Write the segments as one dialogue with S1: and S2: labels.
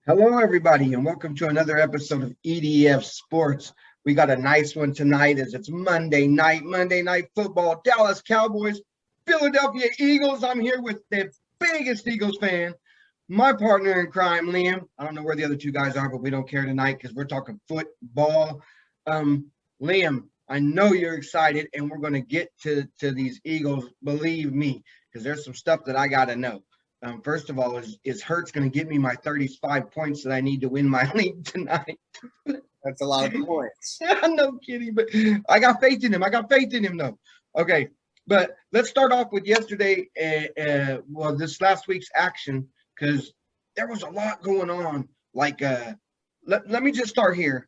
S1: Hello, everybody, and welcome to another episode of EDF Sports. We got a nice one tonight as it's Monday night football. Dallas Cowboys, Philadelphia Eagles. I'm here with the biggest Eagles fan, my partner in crime, Liam. I don't know where the other two guys are, but we don't care tonight because we're talking football. Liam, I know you're excited, and we're going to get to these Eagles, believe me, because there's some stuff that I got to know. First of all, is Hurts going to give me my 35 points that I need to win my league tonight?
S2: That's a lot of points.
S1: No kidding, but I got faith in him. Though. Okay, but let's start off with yesterday. This last week's action, because there was a lot going on. Let me just start here.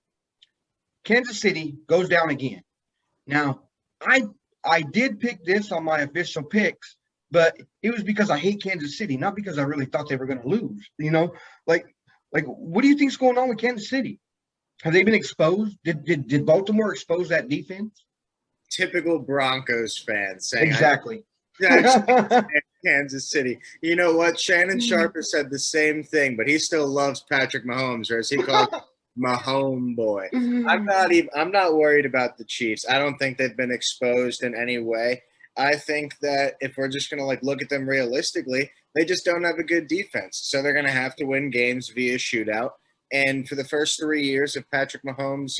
S1: Kansas City goes down again. Now, I did pick this on my official picks, but it was because I hate Kansas City, not because I really thought they were going to lose. Like what do you think's going on with Kansas City? Have they been exposed? Did Baltimore expose that defense?
S2: Typical Broncos fan saying
S1: Exactly.
S2: Kansas City. You know what? Shannon Sharper said the same thing, but he still loves Patrick Mahomes, or as he calls Mahomes boy. I'm not worried about the Chiefs. I don't think they've been exposed in any way. I think that if we're just going to look at them realistically, they just don't have a good defense. So they're going to have to win games via shootout. And for the first 3 years of Patrick Mahomes,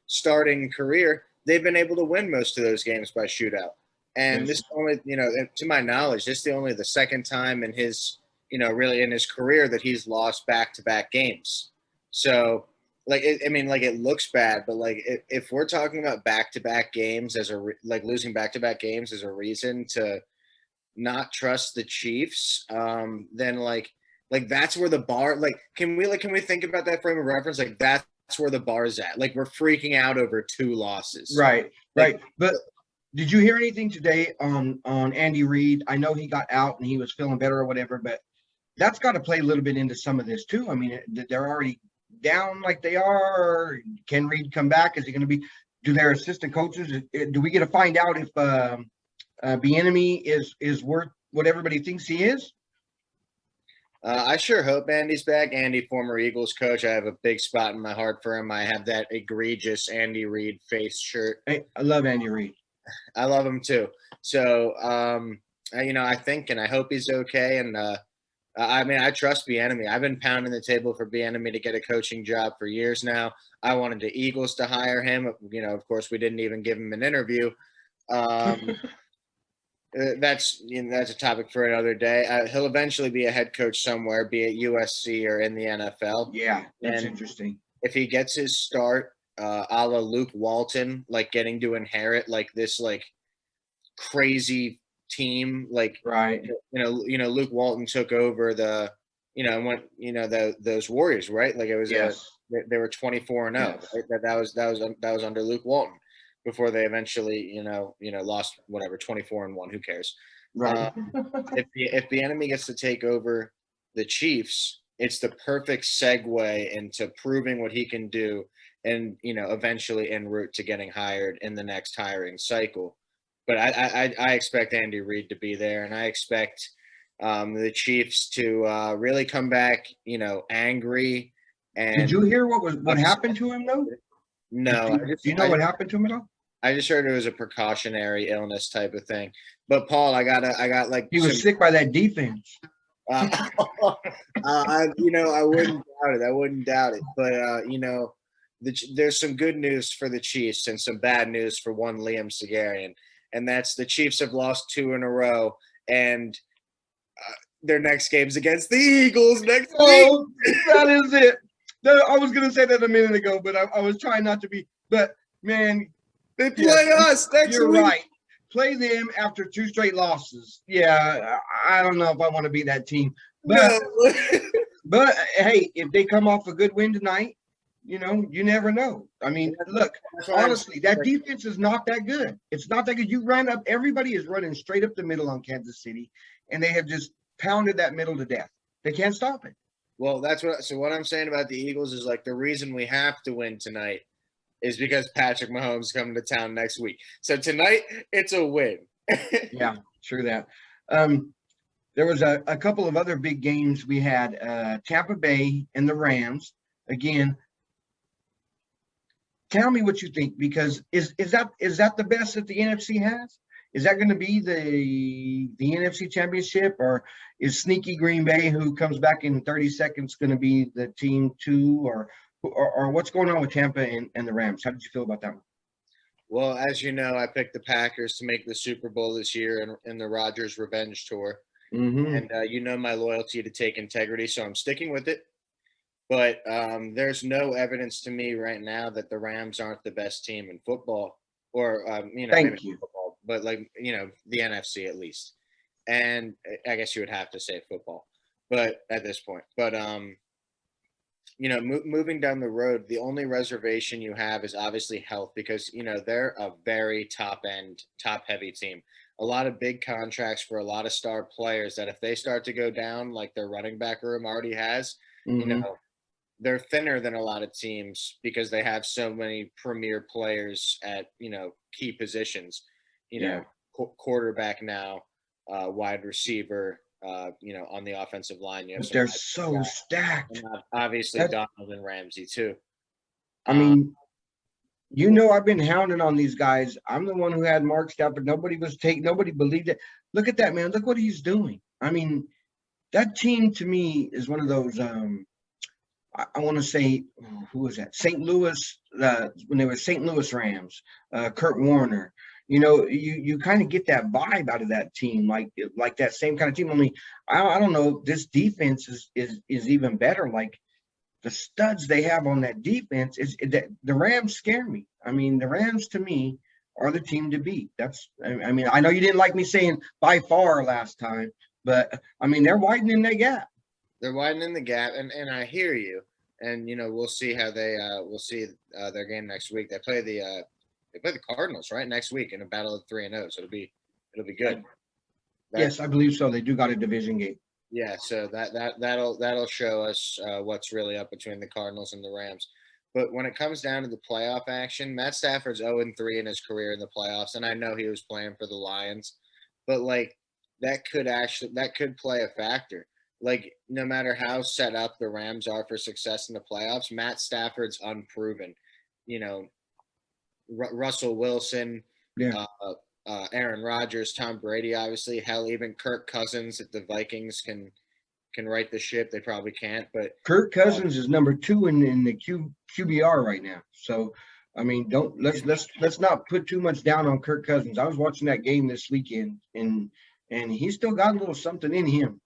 S2: starting career, they've been able to win most of those games by shootout. And this only, to my knowledge, this is only the second time in his, really in his career that he's lost back-to-back games. So, it looks bad, but if we're talking about back-to-back games losing back-to-back games as a reason to not trust the Chiefs, then that's where the bar. Can we think about that frame of reference? That's where the bar's at. We're freaking out over 2 losses.
S1: Right. But did you hear anything today on Andy Reid? I know he got out and he was feeling better or whatever, but that's got to play a little bit into some of this too. I mean, they're already down like they are. Can Reid come back? Is he going to be? Do their assistant coaches? Do we get to find out if Bieniemy is worth what everybody thinks he is?
S2: I sure hope Andy's back. Andy, former Eagles coach. I have a big spot in my heart for him. I have that egregious Andy Reid face shirt.
S1: Hey, I love Andy Reid.
S2: I love him too. So, I think and I hope he's okay. And I trust Bieniemy. I've been pounding the table for Bieniemy to get a coaching job for years now. I wanted the Eagles to hire him. Of course, we didn't even give him an interview. That's a topic for another day. He'll eventually be a head coach somewhere, be it USC or in the NFL.
S1: Yeah, that's interesting.
S2: If he gets his start, a la Luke Walton, getting to inherit this crazy team,
S1: right.
S2: Luke Walton took over the, and went, those Warriors, right? It was they were 24-0.
S1: Yes.
S2: Right? That was under Luke Walton. Before they eventually, lost 24-1. Who cares?
S1: Right.
S2: If the enemy gets to take over the Chiefs, it's the perfect segue into proving what he can do, and eventually en route to getting hired in the next hiring cycle. But I expect Andy Reid to be there, and I expect the Chiefs to really come back, angry. And
S1: did you hear what happened to him though?
S2: No.
S1: Do you know what happened to him at all?
S2: I just heard it was a precautionary illness type of thing. But Paul, I got
S1: he was sick by that defense.
S2: I wouldn't doubt it. But there's some good news for the Chiefs and some bad news for one Liam Segarian, and that's the Chiefs have lost 2 in a row, and their next game's against the Eagles next week.
S1: That is it. I was going to say that a minute ago, but I was trying not to be. But, man.
S2: They play us next week.
S1: You're right. Play them after 2 straight losses. Yeah, I don't know if I want to be that team. But, but hey, if they come off a good win tonight, you never know. I mean, look, honestly, that defense is not that good. It's not that good. You ran up. Everybody is running straight up the middle on Kansas City, and they have just pounded that middle to death. They can't stop it.
S2: Well, what I'm saying about the Eagles is the reason we have to win tonight is because Patrick Mahomes is coming to town next week. So tonight, it's a win.
S1: Yeah, true that. There was a couple of other big games. We had Tampa Bay and the Rams. Again, tell me what you think, because is that the best that the NFC has? Is that going to be the NFC Championship, or is sneaky Green Bay, who comes back in 30 seconds, going to be the team two, or what's going on with Tampa and the Rams? How did you feel about that one?
S2: Well, as you know, I picked the Packers to make the Super Bowl this year in the Rodgers Revenge Tour.
S1: Mm-hmm.
S2: And you know my loyalty to take integrity, so I'm sticking with it. But there's no evidence to me right now that the Rams aren't the best team in football, or maybe
S1: Thank
S2: not
S1: you.
S2: football, but the NFC at least. And I guess you would have to say football, but at this point, but moving down the road, the only reservation you have is obviously health, because they're a very top end, top heavy team. A lot of big contracts for a lot of star players that if they start to go down, like their running back room already has, you
S1: Mm-hmm.
S2: know, they're thinner than a lot of teams because they have so many premier players at key positions.
S1: Yeah.
S2: Quarterback now, wide receiver. On the offensive line, you have
S1: But
S2: some
S1: they're
S2: high
S1: so
S2: guys,
S1: stacked.
S2: and obviously
S1: That
S2: Donald and Ramsey too.
S1: I
S2: Um,
S1: mean, I've been hounding on these guys. I'm the one who had Mark Stafford. Nobody believed it. Look at that, man. Look what he's doing. I mean, that team to me is one of those. I want to say, who was that? St. Louis, when they were St. Louis Rams, Kurt Warner. You kind of get that vibe out of that team, like that same kind of team. Only I don't know. This defense is even better. Like the studs they have on that defense is that the Rams scare me. I mean, the Rams to me are the team to beat. I mean, I know you didn't like me saying by far last time, but I mean, they're widening that gap.
S2: they're widening the gap, and I hear you. And we'll see how we'll see their game next week. They play the Cardinals right next week in a battle of 3-0, so it'll be good.
S1: Yes, I believe so. They do got a division game.
S2: Yeah, so that'll show us what's really up between the Cardinals and the Rams. But when it comes down to the playoff action, Matt Stafford's 0-3 in his career in the playoffs, and I know he was playing for the Lions, but like that could play a factor. Like no matter how set up the Rams are for success in the playoffs, Matt Stafford's unproven. You know, Russell Wilson,
S1: Yeah.
S2: Aaron Rodgers, Tom Brady, obviously, hell, even Kirk Cousins. If the Vikings can right the ship, they probably can't. But
S1: Kirk Cousins is number 2 in the QBR right now. So I mean, don't let's not put too much down on Kirk Cousins. I was watching that game this weekend, and he's still got a little something in him.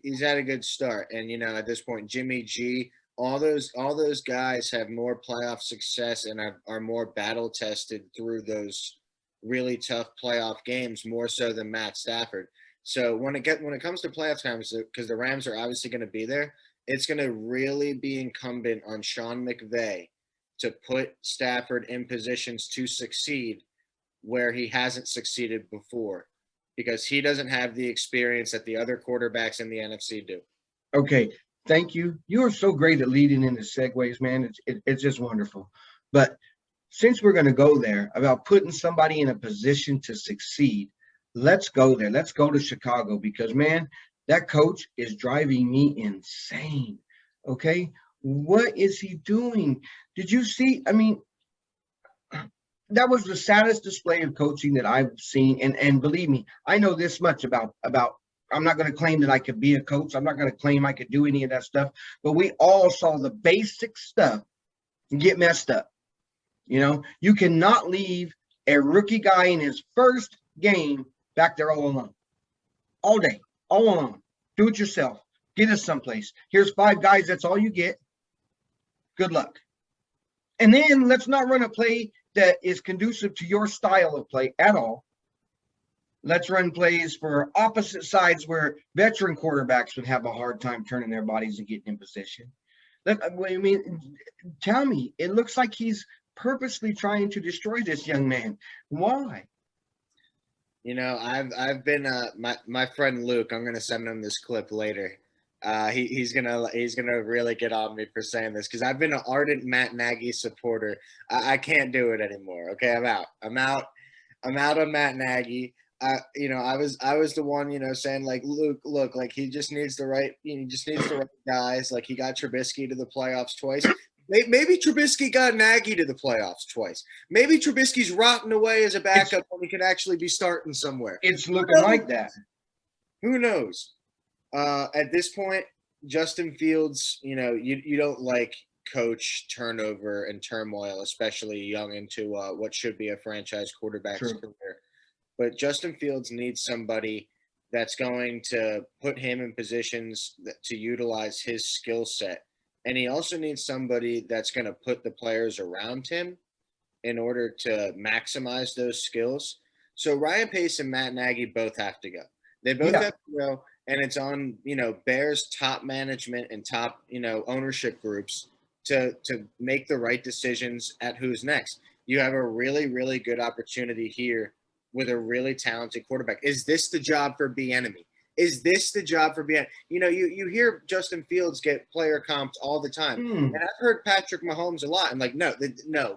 S2: he's had a good start, and at this point, Jimmy G, all those guys have more playoff success and are more battle tested through those really tough playoff games, more so than Matt Stafford. So when it comes to playoff times, because the Rams are obviously going to be there, it's going to really be incumbent on Sean McVay to put Stafford in positions to succeed where he hasn't succeeded before, because he doesn't have the experience that the other quarterbacks in the NFC do.
S1: Okay, thank you. You are so great at leading into segues, man. It's just wonderful. But since we're going to go there about putting somebody in a position to succeed, let's go there. Let's go to Chicago, because, man, that coach is driving me insane. Okay, what is he doing? Did you see? I mean, that was the saddest display of coaching that I've seen. And believe me, I know this much about. I'm not going to claim that I could be a coach. I'm not going to claim I could do any of that stuff. But we all saw the basic stuff get messed up. You cannot leave a rookie guy in his first game back there all alone, all day, all alone. Do it yourself. Get us someplace. Here's 5 guys. That's all you get. Good luck. And then let's not run a play that is conducive to your style of play at all. Let's run plays for opposite sides where veteran quarterbacks would have a hard time turning their bodies and getting in position. Tell me, it looks like he's purposely trying to destroy this young man. Why?
S2: I've been my friend Luke. I'm gonna send him this clip later. He's gonna really get on me for saying this, because I've been an ardent Matt Nagy supporter. I can't do it anymore. Okay, I'm out on Matt Nagy. I was the one, saying like, Luke, look, like he just needs the right guys. Like he got Trubisky to the playoffs twice. Maybe Trubisky got Nagy to the playoffs twice. Maybe Trubisky's rotting away as a backup when he could actually be starting somewhere.
S1: It's looking like that.
S2: Who knows? At this point, Justin Fields, you don't like coach turnover and turmoil, especially young into what should be a franchise quarterback's career. But Justin Fields needs somebody that's going to put him in positions to utilize his skill set. And he also needs somebody that's going to put the players around him in order to maximize those skills. So Ryan Pace and Matt Nagy both have to go. They both have to go, and it's on, Bears top management and top, ownership groups to make the right decisions at who's next. You have a really, really good opportunity here with a really talented quarterback. Is this the job for Bieniemy? Is this the job for Bieniemy? You hear Justin Fields get player comps all the time. And I've heard Patrick Mahomes a lot. And like, no,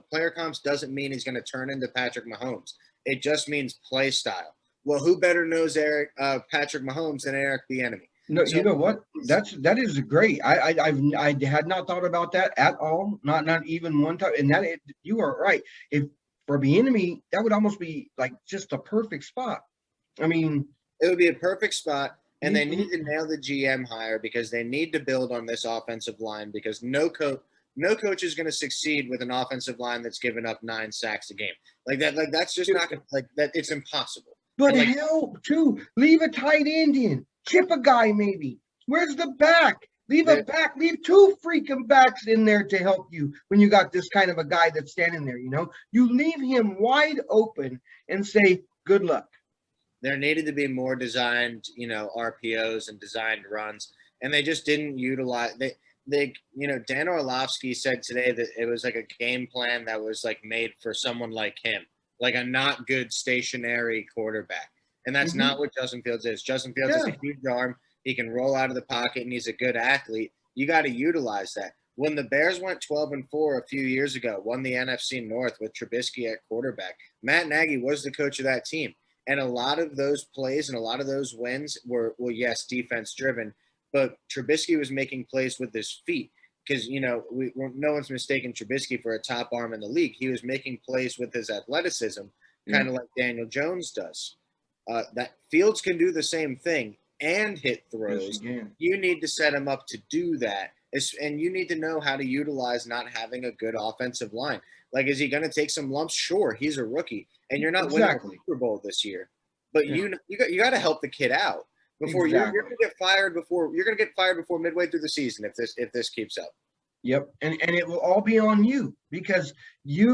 S2: player comps doesn't mean he's going to turn into Patrick Mahomes. It just means play style. Well, who better knows Patrick Mahomes than Eric Bieniemy?
S1: No, so, you know what? That is great. I had not thought about that at all. Not even one time. And you are right. If for Bieniemy, that would almost be like just a perfect spot. I mean,
S2: it would be a perfect spot, and they need to nail the GM hire because they need to build on this offensive line because no coach is going to succeed with an offensive line that's given up 9 sacks a game. Like that, that's just not going to, like that. It's impossible.
S1: But help too. Leave a tight end in. Chip a guy maybe. Where's the back? Leave a back. Leave 2 freaking backs in there to help you when you got this kind of a guy that's standing there. You leave him wide open and say good luck.
S2: There needed to be more designed, RPOs and designed runs, and they just didn't utilize. Dan Orlovsky said today that it was like a game plan that was like made for someone like him, like a not good stationary quarterback, and that's not what Justin Fields is. Justin Fields is a huge arm. He can roll out of the pocket, and he's a good athlete. You got to utilize that. When the Bears went 12-4 a few years ago, won the NFC North with Trubisky at quarterback, Matt Nagy was the coach of that team. And a lot of those plays and a lot of those wins were, well, yes, defense driven, but Trubisky was making plays with his feet because, no one's mistaken Trubisky for a top arm in the league. He was making plays with his athleticism, kind of like Daniel Jones does. That Fields can do the same thing and hit throws. Yes, you need to set him up to do that. And you need to know how to utilize not having a good offensive line. Like, is he going to take some lumps? Sure, he's a rookie, and you're not winning the Super Bowl this year. But you got to help the kid out before you're going to get fired before midway through the season if this keeps up.
S1: Yep, and it will all be on you because he's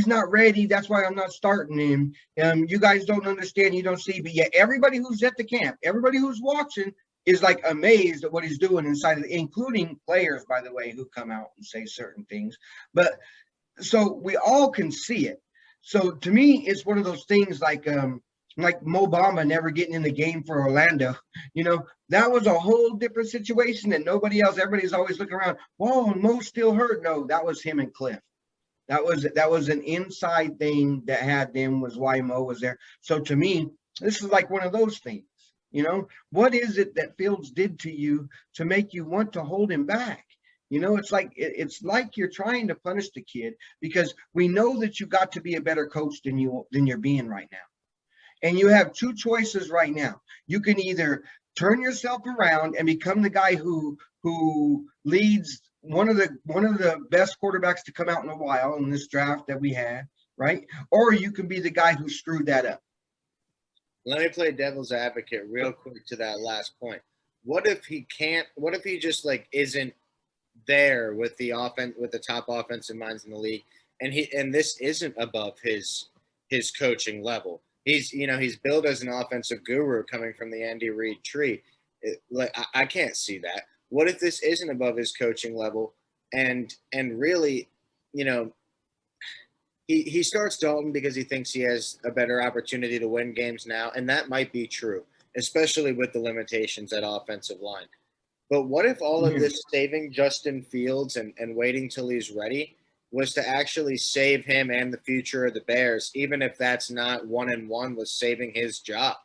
S1: not ready. That's why I'm not starting him. You guys don't understand. You don't see, but yet everybody who's at the camp, everybody who's watching, is like amazed at what he's doing inside of including players, by the way, who come out and say certain things. But so we all can see it. So to me, it's one of those things like Mo Bamba never getting in the game for Orlando. That was a whole different situation than nobody else. Everybody's always looking around. Whoa, Mo's still hurt. No, that was him and Cliff. That was an inside thing that had them was why Mo was there. So to me, this is like one of those things. What is it that Fields did to you to make you want to hold him back? It's like you're trying to punish the kid because we know that you got to be a better coach than you're being right now. And you have 2 choices right now. You can either turn yourself around and become the guy who leads one of the best quarterbacks to come out in a while in this draft that we had, right? Or you can be the guy who screwed that up.
S2: Let me play devil's advocate real quick to that last point. What if he just like isn't there with the top offensive minds in the league, and this isn't above his coaching level? He's billed as an offensive guru coming from the Andy Reid tree. I can't see that. What if this isn't above his coaching level, and really, He starts Dalton because he thinks he has a better opportunity to win games now, and that might be true, especially with the limitations at offensive line. But what if all of this saving Justin Fields and waiting till he's ready was to actually save him and the future of the Bears, even if that's not 1-1 was saving his job.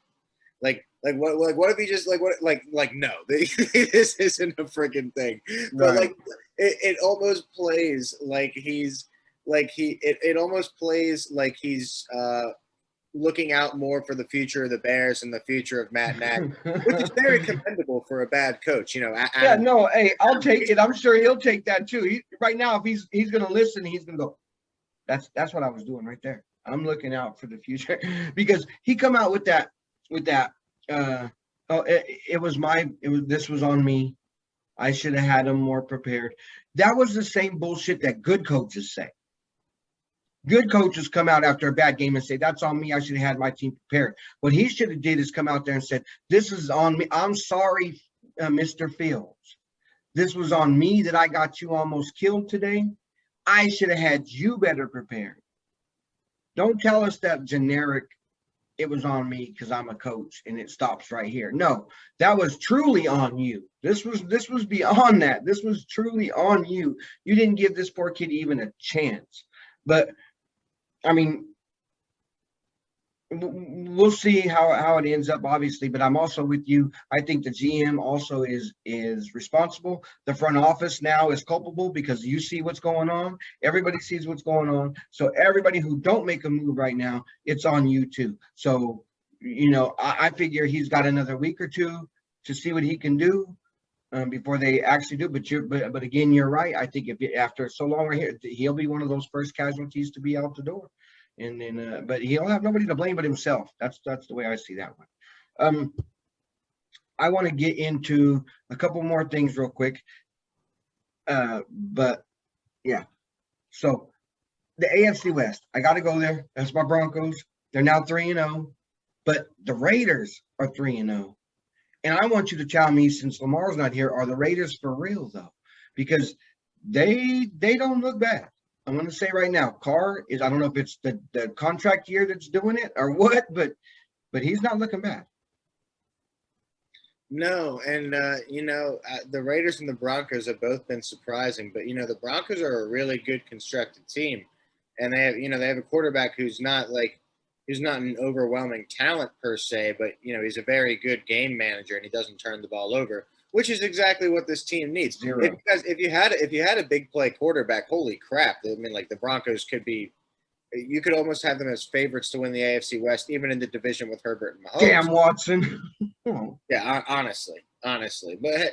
S2: What if he just no, this isn't a freaking thing. But
S1: Right.
S2: it almost plays like it almost plays like he's looking out more for the future of the Bears and the future of Matt Nagy, which is very commendable for a bad coach.
S1: Yeah, no, hey, I'll take it. I'm sure he'll take that too. Right now, if he's gonna listen, he's gonna go, that's what I was doing right there. I'm looking out for the future because he come out with that this was on me. I should have had him more prepared. That was the same bullshit that good coaches say. Good coaches come out after a bad game and say, that's on me. I should have had my team prepared. What he should have did is come out there and said, this is on me. I'm sorry, Mr. Fields. This was on me that I got you almost killed today. I should have had you better prepared. Don't tell us that generic, it was on me because I'm a coach and it stops right here. No, that was truly on you. This was beyond that. This was truly on you. You didn't give this poor kid even a chance. But I mean, we'll see how it ends up, obviously, but I'm also with you. I think the GM also is responsible. The front office now is culpable because you see what's going on. Everybody sees what's going on. So everybody who don't make a move right now, it's on you too. So, I figure he's got another week or two to see what he can do before they actually do. But again, you're right. I think if after so long we're here, he'll be one of those first casualties to be out the door. And then, but he'll have nobody to blame but himself. That's the way I see that one. I want to get into a couple more things real quick. But yeah, so the AFC West, I got to go there. That's my Broncos. They're now 3-0, but the Raiders are 3-0. And I want you to tell me, since Lamar's not here, are the Raiders for real though? Because they don't look bad. I'm going to say right now, Carr is, I don't know if it's the contract year that's doing it or what, but he's not looking bad.
S2: No, and the Raiders and the Broncos have both been surprising, but the Broncos are a really good constructed team, and they have a quarterback who's not an overwhelming talent per se, but he's a very good game manager and he doesn't turn the ball over, which is exactly what this team needs. If you had a big play quarterback, holy crap! I mean, like the Broncos you could almost have them as favorites to win the AFC West, even in the division with Herbert and Mahomes.
S1: Damn, Watson.
S2: Yeah, honestly, but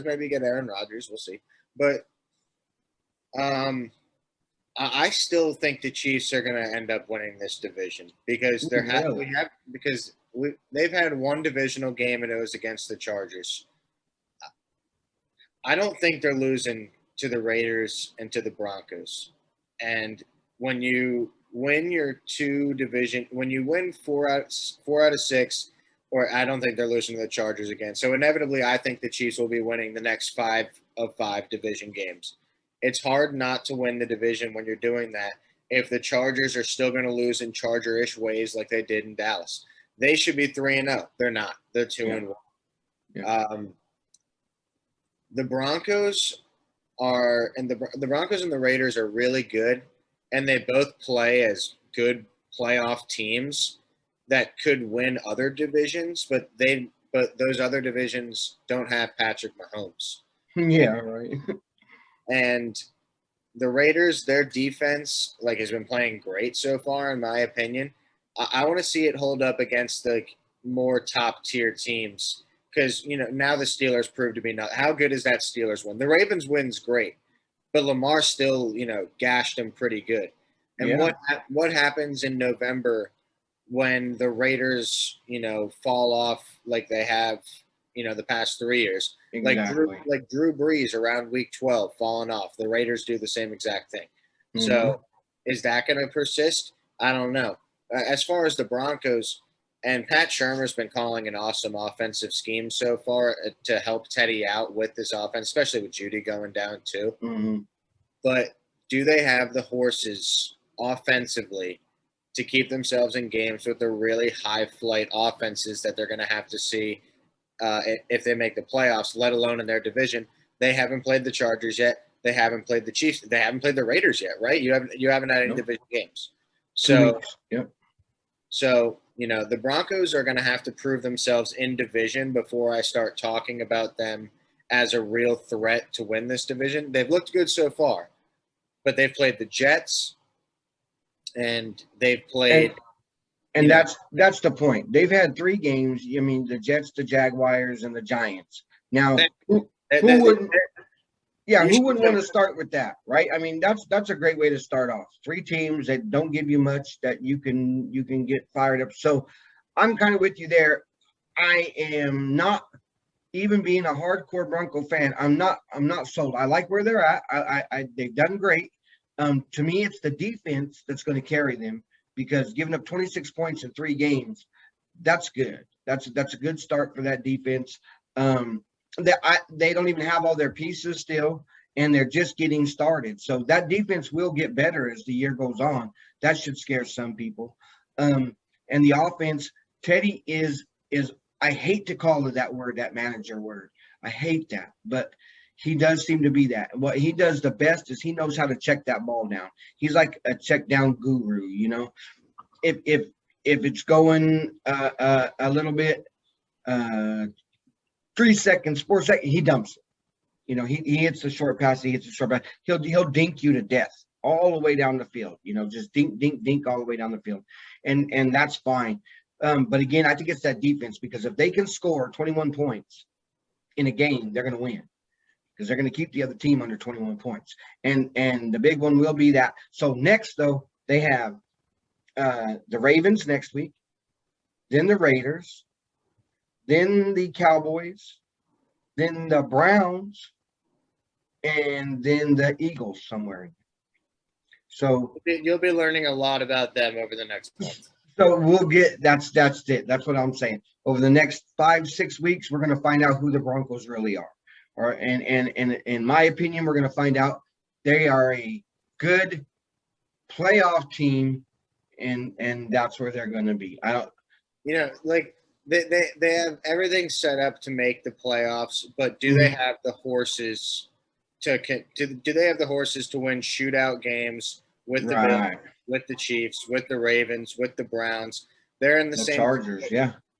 S2: maybe get Aaron Rodgers. We'll see, but I still think the Chiefs are going to end up winning this division because they've had one divisional game and it was against the Chargers. I don't think they're losing to the Raiders and to the Broncos. And when you win when you win four out of 6, or I don't think they're losing to the Chargers again. So inevitably, I think the Chiefs will be winning the next 5 of 5 division games. It's hard not to win the division when you're doing that if the Chargers are still going to lose in Charger-ish ways like they did in Dallas. They should be 3-0. They're not. They're 2-1. Yeah. The Broncos the Broncos and the Raiders are really good, and they both play as good playoff teams that could win other divisions, but those other divisions don't have Patrick Mahomes.
S1: Yeah, right.
S2: And the Raiders, their defense has been playing great so far, in my opinion. I want to see it hold up against the more top tier teams because now the Steelers prove to be not. How good is that Steelers win? The Ravens win's great, but Lamar still gashed them pretty good. And what happens in November when the Raiders fall off like they have the past 3 years?
S1: Exactly.
S2: Like Drew Brees around week 12 falling off. The Raiders do the same exact thing. Mm-hmm. So is that going to persist? I don't know. As far as the Broncos, and Pat Shermer's been calling an awesome offensive scheme so far to help Teddy out with this offense, especially with Judy going down too.
S1: Mm-hmm.
S2: But do they have the horses offensively to keep themselves in games with the really high flight offenses that they're going to have to see if they make the playoffs, let alone in their division? They haven't played the Chargers yet. They haven't played the Chiefs. They haven't played the Raiders yet, right? You haven't had any
S1: Nope.
S2: division games.
S1: 2
S2: So
S1: weeks. Yep.
S2: so, the Broncos are going to have to prove themselves in division before I start talking about them as a real threat to win this division. They've looked good so far, but they've played the Jets and they've played.
S1: And that's the point. They've had 3 games. I mean, the Jets, the Jaguars, and the Giants. Now, who wouldn't? Yeah, who wouldn't want to start with that, right? I mean, that's a great way to start off. 3 teams that don't give you much that you can get fired up. So I'm kind of with you there. I am not, even being a hardcore Bronco fan, I'm not sold. I like where they're at. They've done great. To me, it's the defense that's going to carry them, because giving up 26 points in 3 games, that's good. That's a good start for that defense. They don't even have all their pieces still, and they're just getting started. So that defense will get better as the year goes on. That should scare some people. And the offense, Teddy is I hate to call it that word, that manager word. I hate that, but he does seem to be that. What he does the best is he knows how to check that ball down. He's like a check down guru, If it's going a little bit 3 seconds, 4 seconds, he dumps it. He hits the short pass, He'll dink you to death all the way down the field, just dink all the way down the field. And that's fine. But again, I think it's that defense, because if they can score 21 points in a game, they're going to win, because they're going to keep the other team under 21 points. And the big one will be that. So next, though, they have the Ravens next week, then the Raiders, then the Cowboys, then the Browns, and then the Eagles somewhere. So
S2: you'll be learning a lot about them over the next month.
S1: So we'll get that's it. That's what I'm saying. Over the next 5-6 weeks, we're going to find out who the Broncos really are. And in my opinion, we're going to find out they are a good playoff team, and that's where they're going to be.
S2: They have everything set up to make the playoffs, but do they have the horses do they have the horses to win shootout games with the Bills, with the Chiefs, with the Ravens, with the Browns? They're in the same
S1: Chargers,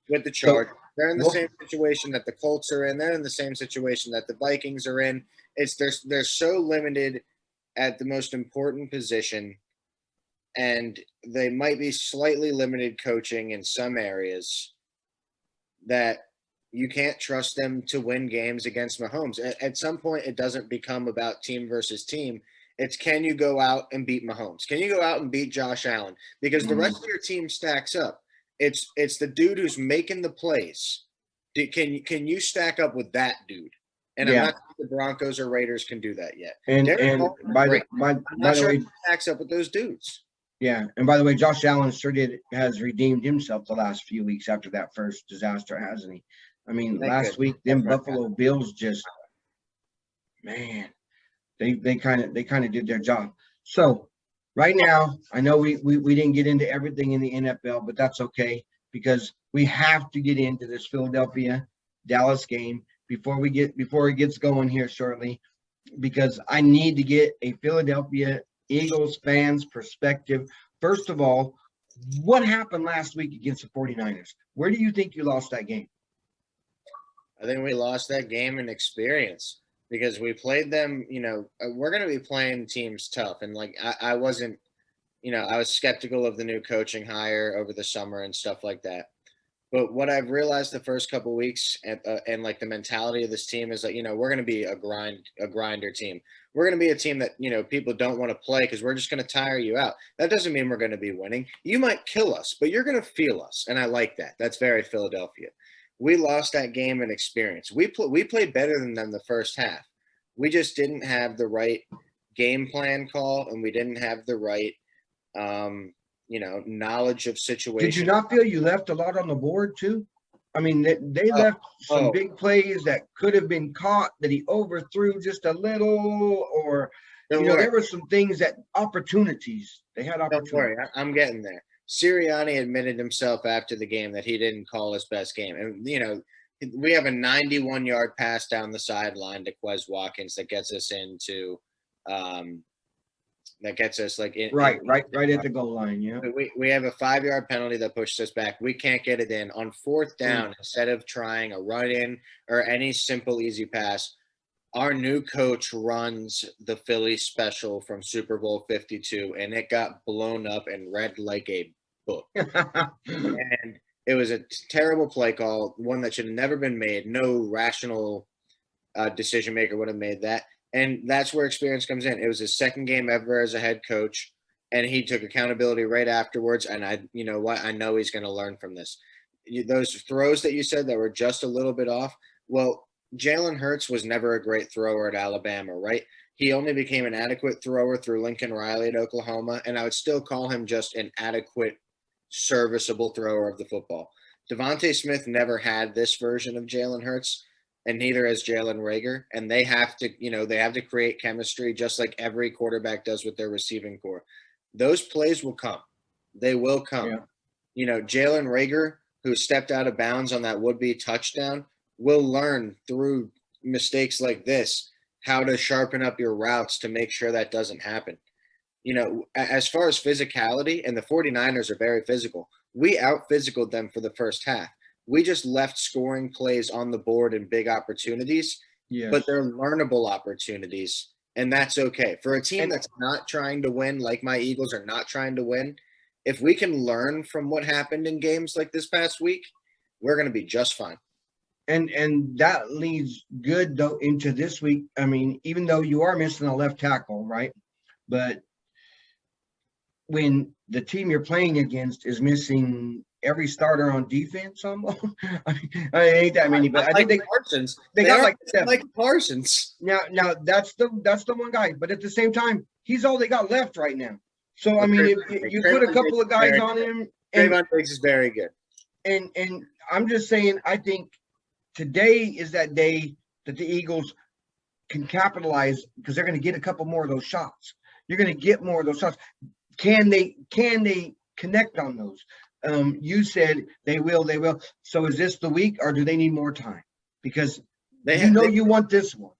S2: with the Chargers. They're in the same situation that the Colts are in. They're in the same situation that the Vikings are in. They're so limited at the most important position, and they might be slightly limited coaching in some areas, that you can't trust them to win games against Mahomes. At some point, it doesn't become about team versus team. It's, can you go out and beat Mahomes? Can you go out and beat Josh Allen? Because the rest of your team stacks up. It's the dude who's making the plays. Can you stack up with that dude? And I'm not sure the Broncos or Raiders can do that yet.
S1: And by the way,
S2: he stacks up with those dudes.
S1: Yeah, and by the way, Josh Allen has redeemed himself the last few weeks after that first disaster, hasn't he? I mean, last week, them Buffalo Bills just, man, they kind of did their job. So right now, I know we didn't get into everything in the NFL, but that's okay, because we have to get into this Philadelphia-Dallas game before it gets going here shortly, because I need to get a Philadelphia Eagles fans' perspective. First of all, what happened last week against the 49ers? Where do you think you lost that game?
S2: I think we lost that game in experience, because we played them, we're going to be playing teams tough. And I wasn't, I was skeptical of the new coaching hire over the summer and stuff like that. But what I've realized the first couple of weeks and the mentality of this team is that, we're going to be a grinder team. We're going to be a team that, people don't want to play because we're just going to tire you out. That doesn't mean we're going to be winning. You might kill us, but you're going to feel us. And I like that. That's very Philadelphia. We lost that game in experience. We played better than them the first half. We just didn't have the right game plan call, and we didn't have the right, knowledge of situations.
S1: Did you not feel you left a lot on the board too? I mean, they left some big plays that could have been caught, that he overthrew just a little, or there were some things opportunities. They had opportunities.
S2: Don't worry, I'm getting there. Sirianni admitted himself after the game that he didn't call his best game. And, we have a 91-yard pass down the sideline to Quez Watkins that gets us into that gets us like
S1: right at the goal line. Yeah.
S2: We have a 5-yard penalty that pushes us back. We can't get it in on 4th down. Instead of trying a run in or any simple easy pass, our new coach runs the Philly special from Super Bowl 52, and it got blown up and read like a book. And it was a terrible play call, one that should have never been made. No rational decision maker would have made that. And that's where experience comes in. It was his 2nd game ever as a head coach, and he took accountability right afterwards. And you know what? I know he's going to learn from this. Those throws that you said that were just a little bit off, well, Jalen Hurts was never a great thrower at Alabama, right? He only became an adequate thrower through Lincoln Riley at Oklahoma, and I would still call him just an adequate, serviceable thrower of the football. Devontae Smith never had this version of Jalen Hurts, and neither has Jalen Reagor, and they have to create chemistry just like every quarterback does with their receiving core. Those plays will come. They will come. Yeah. Jalen Reagor, who stepped out of bounds on that would-be touchdown, will learn through mistakes like this how to sharpen up your routes to make sure that doesn't happen. As far as physicality, and the 49ers are very physical, we out-physicaled them for the first half. We just left scoring plays on the board and big opportunities, but they're learnable opportunities, and that's okay. For a team that's not trying to win, like my Eagles are not trying to win, if we can learn from what happened in games like this past week, we're going to be just fine.
S1: And that leads good though into this week. I mean, even though you are missing a left tackle, right? But when the team you're playing against is missing every starter on defense, almost, I mean, ain't that many, but I think they got like 7.
S2: Like Parsons.
S1: Now that's the one guy, but at the same time, he's all they got left right now. So I mean, if you put a couple of guys on him,
S2: Trayvon Diggs is very good.
S1: And I'm just saying, I think today is that day that the Eagles can capitalize because they're going to get a couple more of those shots. You're going to get more of those shots. Can they connect on those? You said they will. So is this the week, or do they need more time? Because you want this one.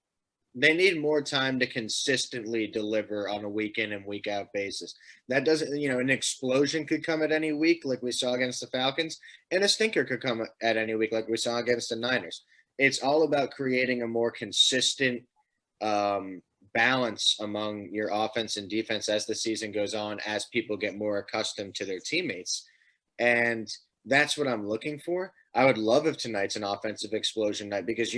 S2: They need more time to consistently deliver on a week in and week out basis. That doesn't, an explosion could come at any week like we saw against the Falcons, and a stinker could come at any week like we saw against the Niners. It's all about creating a more consistent balance among your offense and defense as the season goes on, as people get more accustomed to their teammates. And that's what I'm looking for. I would love if tonight's an offensive explosion night, because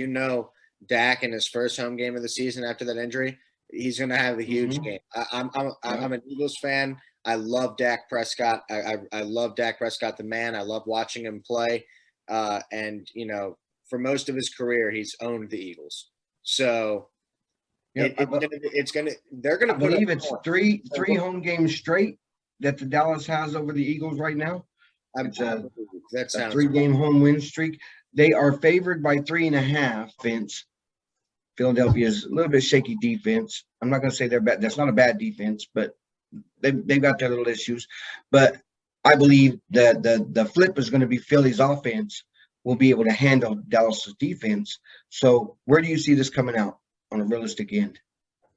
S2: Dak in his first home game of the season after that injury, he's going to have a huge game. I'm an Eagles fan. I love Dak Prescott. I love Dak Prescott, the man. I love watching him play. And for most of his career, he's owned the Eagles. So they're going to.
S1: I believe it's three home games straight that the Dallas has over the Eagles right now. It's a 3-game home win streak. They are favored by 3.5, Vince. Philadelphia is a little bit shaky defense. I'm not going to say they're bad. That's not a bad defense, but they've got their little issues. But I believe that the flip is going to be Philly's offense will be able to handle Dallas's defense. So where do you see this coming out on a realistic end?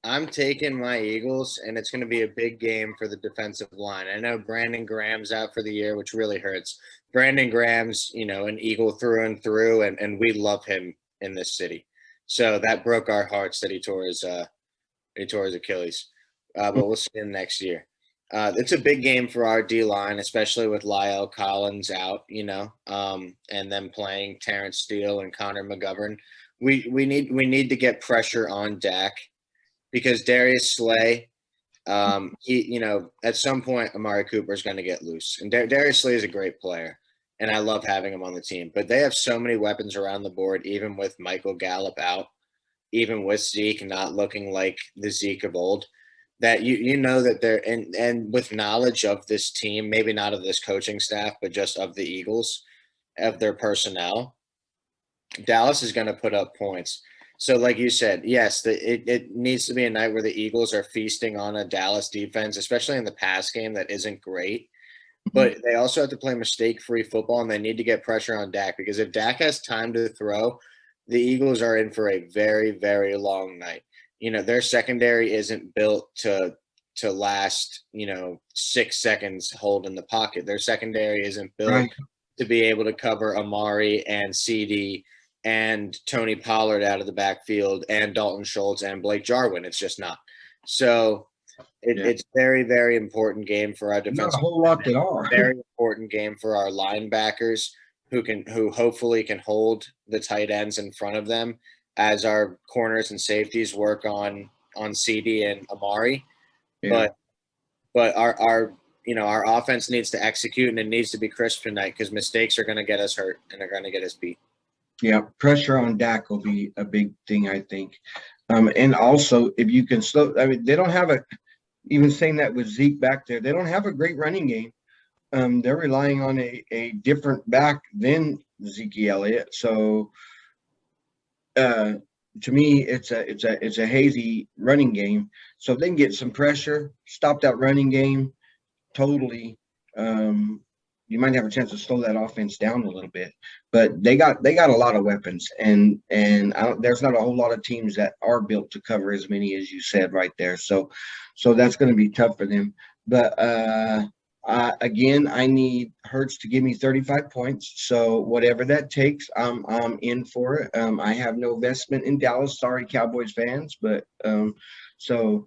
S2: I'm taking my Eagles, and it's going to be a big game for the defensive line. I know Brandon Graham's out for the year, which really hurts. Brandon Graham's, an Eagle through and through, and we love him in this city. So that broke our hearts that he tore his Achilles. But we'll see him next year. It's a big game for our D-line, especially with Lyle Collins out, and then playing Terrence Steele and Connor McGovern. We need to get pressure on Dak, because Darius Slay, at some point Amari Cooper is going to get loose, and Darius Slay is a great player, and I love having him on the team. But they have so many weapons around the board, even with Michael Gallup out, even with Zeke not looking like the Zeke of old, that that they're and with knowledge of this team, maybe not of this coaching staff, but just of the Eagles, of their personnel, Dallas is going to put up points. So like you said, yes, it needs to be a night where the Eagles are feasting on a Dallas defense, especially in the pass game that isn't great. But they also have to play mistake-free football, and they need to get pressure on Dak, because if Dak has time to throw, the Eagles are in for a very, very long night. their secondary isn't built to last, 6 seconds holding the pocket. Their secondary isn't built to be able to cover Amari and CD and Tony Pollard out of the backfield and Dalton Schultz and Blake Jarwin. It's just not. So it's very, very important game for our defense.
S1: Not a whole lot they are.
S2: Very important game for our linebackers who hopefully can hold the tight ends in front of them as our corners and safeties work on CD and Amari. Yeah. But our offense needs to execute, and it needs to be crisp tonight because mistakes are going to get us hurt and they're going to get us beat.
S1: Yeah, pressure on Dak will be a big thing, I think. And also, if you can slow – they don't have even saying that with Zeke back there, they don't have a great running game. They're relying on a different back than Zeke Elliott. So, to me, it's a hazy running game. So if they can get some pressure, stop that running game totally, you might have a chance to slow that offense down a little bit. But they got a lot of weapons, and there's not a whole lot of teams that are built to cover as many as you said right there. So that's going to be tough for them. But again, I need Hurts to give me 35 points. So whatever that takes, I'm in for it. I have no investment in Dallas. Sorry, Cowboys fans, but so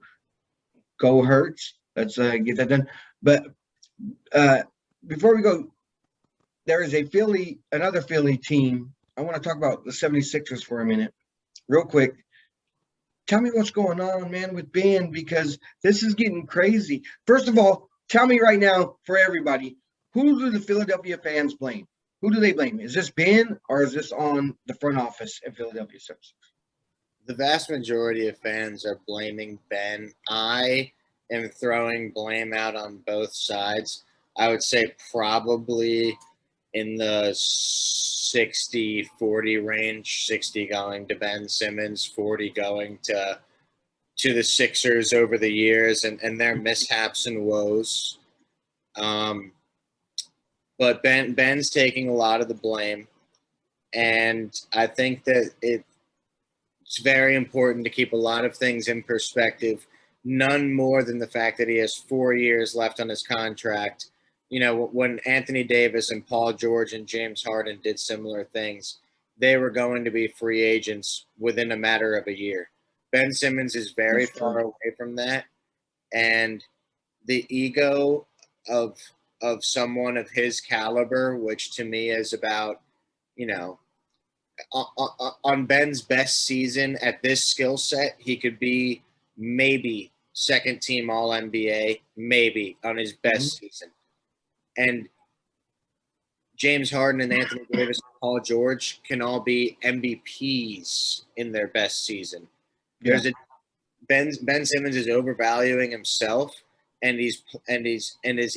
S1: go Hurts. Let's get that done. But before we go, there is another Philly team. I want to talk about the 76ers for a minute, real quick. Tell me what's going on, man, with Ben, because this is getting crazy. First of all, tell me right now, for everybody, who do the Philadelphia fans blame? Who do they blame? Is this Ben, or is this on the front office at Philadelphia 76ers?
S2: The vast majority of fans are blaming Ben. I am throwing blame out on both sides. I would say probably in the 60-40 range, 60 going to Ben Simmons, 40 going to the Sixers over the years and their mishaps and woes. But Ben's taking a lot of the blame. And I think that it's very important to keep a lot of things in perspective, none more than the fact that he has 4 years left on his contract. When Anthony Davis and Paul George and James Harden did similar things, they were going to be free agents within a matter of a year. Ben Simmons is very far away from that. And the ego of someone of his caliber, which to me is about, on Ben's best season at this skill set, he could be maybe second team All-NBA, maybe on his best season. And James Harden and Anthony Davis and Paul George can all be MVPs in their best season. Yeah. Ben Simmons is overvaluing himself, and his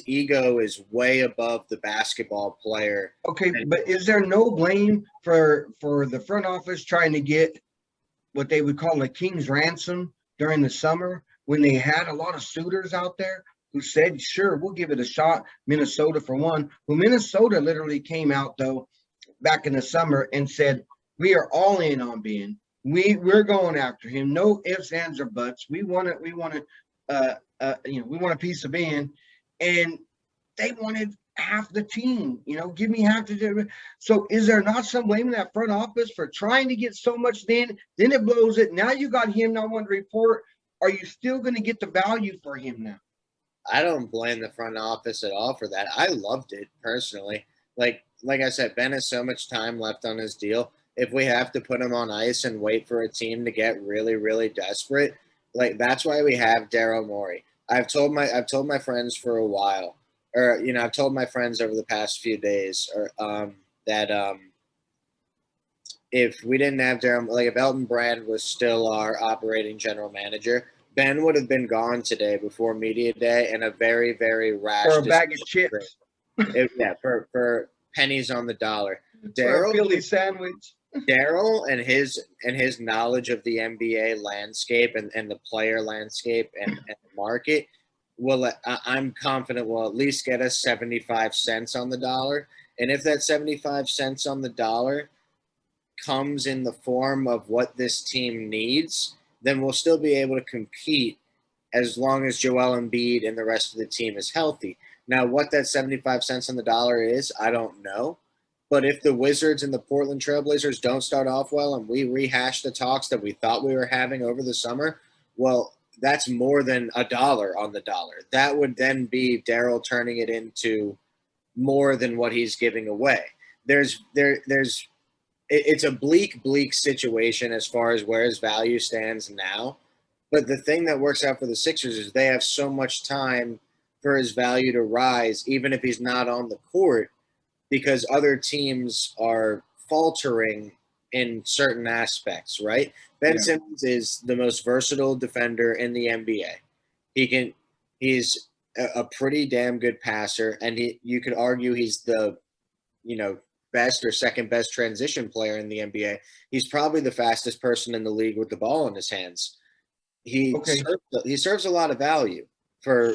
S2: ego is way above the basketball player.
S1: Okay, but is there no blame for the front office trying to get what they would call a king's ransom during the summer when they had a lot of suitors out there who said, sure, we'll give it a shot, Minnesota for one. Well, Minnesota literally came out, though, back in the summer and said, we are all in on Ben. We're going after him. No ifs, ands, or buts. We want a piece of Ben. And they wanted half the team, give me half the team. So is there not some blame in that front office for trying to get so much then it blows it. Now you got him not wanting to report. Are you still going to get the value for him now?
S2: I don't blame the front office at all for that. I loved it personally. Like I said, Ben has so much time left on his deal. If we have to put him on ice and wait for a team to get really, really desperate, that's why we have Daryl Morey. I've told my friends for a while, or I've told my friends over the past few days, that if we didn't have Daryl, if Elton Brand was still our operating general manager, Ben would have been gone today before media day, and a very, very rash
S1: for a bag of chips.
S2: For pennies on the dollar.
S1: Daryl, Philly sandwich.
S2: Daryl and his knowledge of the NBA landscape and the player landscape and the market I'm confident will at least get us 75 cents on the dollar. And if that 75 cents on the dollar comes in the form of what this team needs, then we'll still be able to compete as long as Joel Embiid and the rest of the team is healthy. Now, what that 75 cents on the dollar is, I don't know. But if the Wizards and the Portland Trailblazers don't start off well and we rehash the talks that we thought we were having over the summer, well, that's more than $1 on the dollar. That would then be Daryl turning it into more than what he's giving away. It's a bleak situation as far as where his value stands now. But the thing that works out for the Sixers is they have so much time for his value to rise, even if he's not on the court, because other teams are faltering in certain aspects, right? Ben Simmons is the most versatile defender in the NBA. He's a pretty damn good passer, and you could argue he's the, best or second best transition player in the NBA. He's probably the fastest person in the league with the ball in his hands. He serves a lot of value for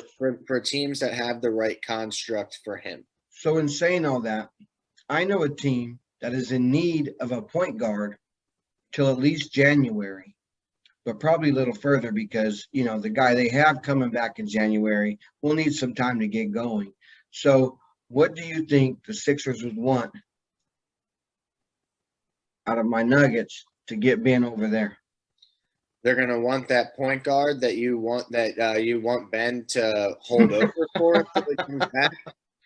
S2: teams that have the right construct for him.
S1: So in saying all that, I know a team that is in need of a point guard till at least January, but probably a little further because, the guy they have coming back in January will need some time to get going. So what do you think the Sixers would want out of my Nuggets to get Ben over there?
S2: They're going to want that point guard that you want Ben to hold over for until he comes back.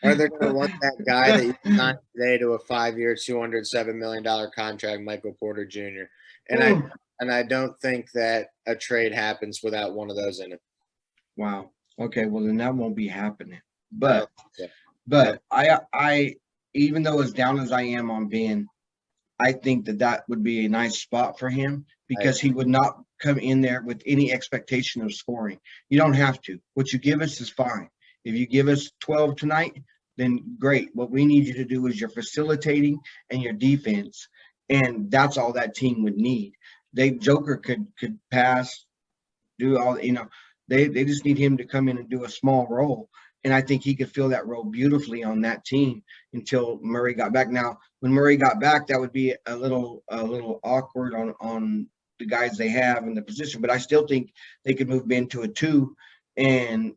S2: Or they're going to want that guy that you signed today to a 5-year, $207 million contract, Michael Porter Jr. And I don't think that a trade happens without one of those in it.
S1: Wow. Okay. Well, then that won't be happening. But I even though as down as I am on Ben, I think that would be a nice spot for him because he would not come in there with any expectation of scoring. You don't have to. What you give us is fine. If you give us 12 tonight, then great. What we need you to do is your facilitating and your defense, and that's all that team would need. Joker could pass, do all. They just need him to come in and do a small role, and I think he could fill that role beautifully on that team until Murray got back. Now, when Murray got back, that would be a little awkward on the guys they have in the position, but I still think they could move Ben to a 2 and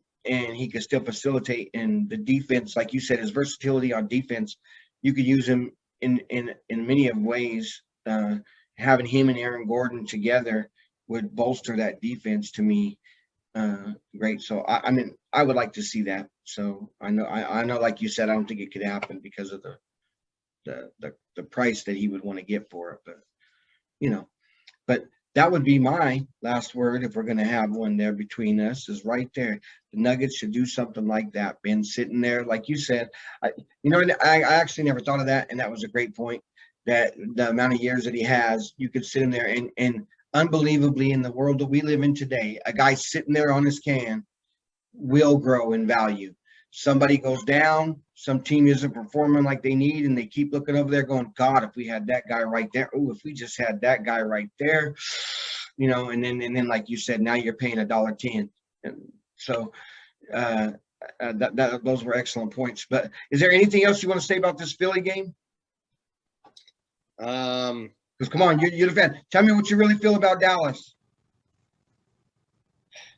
S1: he could still facilitate. And the defense, like you said, his versatility on defense, you could use him in many of ways. Having him and Aaron Gordon together would bolster that defense to me. Great. So I would like to see that. So I know, like you said, I don't think it could happen because of the price that he would want to get for it. But that would be my last word. If we're going to have one there between us, is right there. The Nuggets should do something like that. Ben sitting there, like you said, I actually never thought of that. And that was a great point, that the amount of years that he has, you could sit in there and unbelievably, in the world that we live in today, a guy sitting there on his can will grow in value. Somebody goes down, some team isn't performing like they need, and they keep looking over there going, God, if we had that guy right there, if we just had that guy right there, and then like you said, now you're paying $1.10. And so those were excellent points. But is there anything else you want to say about this Philly game? Because come on, you're the fan. Tell me what you really feel about Dallas.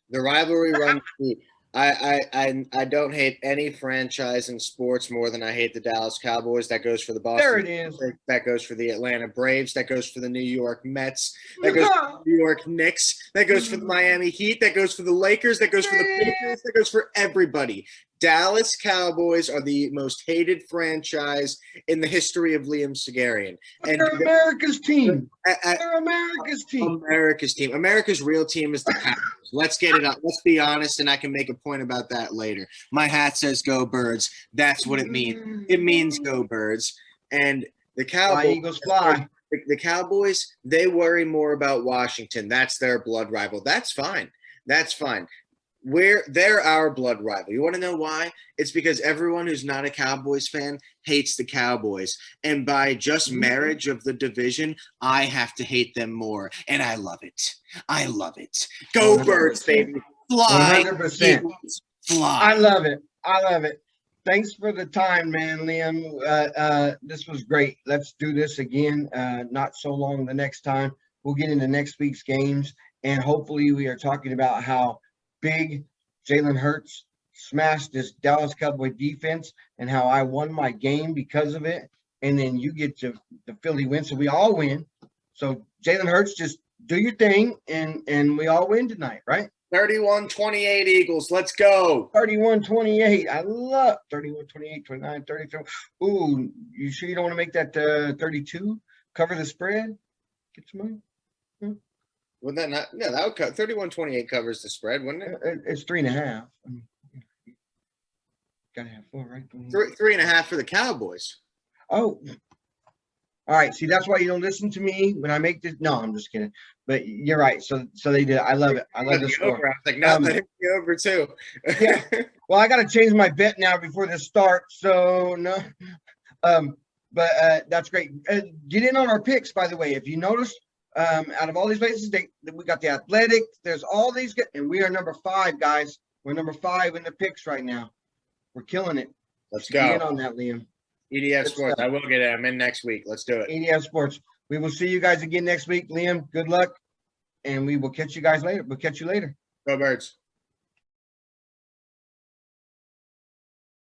S2: The rivalry runs deep. I don't hate any franchise in sports more than I hate the Dallas Cowboys. That goes for the Boston.
S1: There it is.
S2: That goes for the Atlanta Braves. That goes for the New York Mets. That goes for the New York Knicks. That goes for the Miami Heat. That goes for the Lakers. That goes for the Patriots. That goes for everybody. Dallas Cowboys are the most hated franchise in the history of Liam Sagarian.
S1: And they're America's team. They're America's team.
S2: America's team. America's real team is the Cowboys. Let's get it up. Let's be honest, and I can make a point about that later. My hat says "Go Birds." That's what it means. It means "Go Birds." And the Cowboys,
S1: fly, Eagles fly.
S2: The Cowboys, they worry more about Washington. That's their blood rival. That's fine. That's fine. They're our blood rival. You want to know why? It's because everyone who's not a Cowboys fan hates the Cowboys. And by just marriage of the division, I have to hate them more. And I love it. I love it. Go 100%. Birds, baby. Fly.
S1: 100%.
S2: Fly.
S1: I love it. I love it. Thanks for the time, man, Liam. This was great. Let's do this again. Not so long the next time. We'll get into next week's games And hopefully we are talking about how big Jalen Hurts smashed this Dallas Cowboy defense and how I won my game because of it. And then you get to the Philly win, so we all win. So Jalen Hurts, just do your thing, and we all win tonight, right?
S2: 31-28 Eagles. Let's go.
S1: 31-28. I love 31-28, 29, 33. Ooh, you sure you don't want to make that 32? Cover the spread? Get some money?
S2: Would that not? Yeah, that would cut. 31-28 covers the spread, wouldn't it?
S1: It's 3.5. Gotta have 4, right?
S2: 3.5 for the Cowboys.
S1: Oh, all right. See, that's why you don't listen to me when I make this. No, I'm just kidding. But you're right. So they did. I love it. I love the score.
S2: I was like, no, that hit me over too.
S1: Yeah. Well, I got to change my bet now before this starts. So no. But that's great. Get in on our picks, by the way. If you notice, out of all these places, we got the Athletic. There's all these, and we are number 5, guys. We're number 5 in the picks right now. We're killing it.
S2: Let's go.
S1: Get in on that, Liam.
S2: EDF Sports. I will get it. I'm in next week. Let's do it.
S1: EDF Sports. We will see you guys again next week. Liam, good luck. And we will catch you guys later. We'll catch you later.
S2: Go Birds.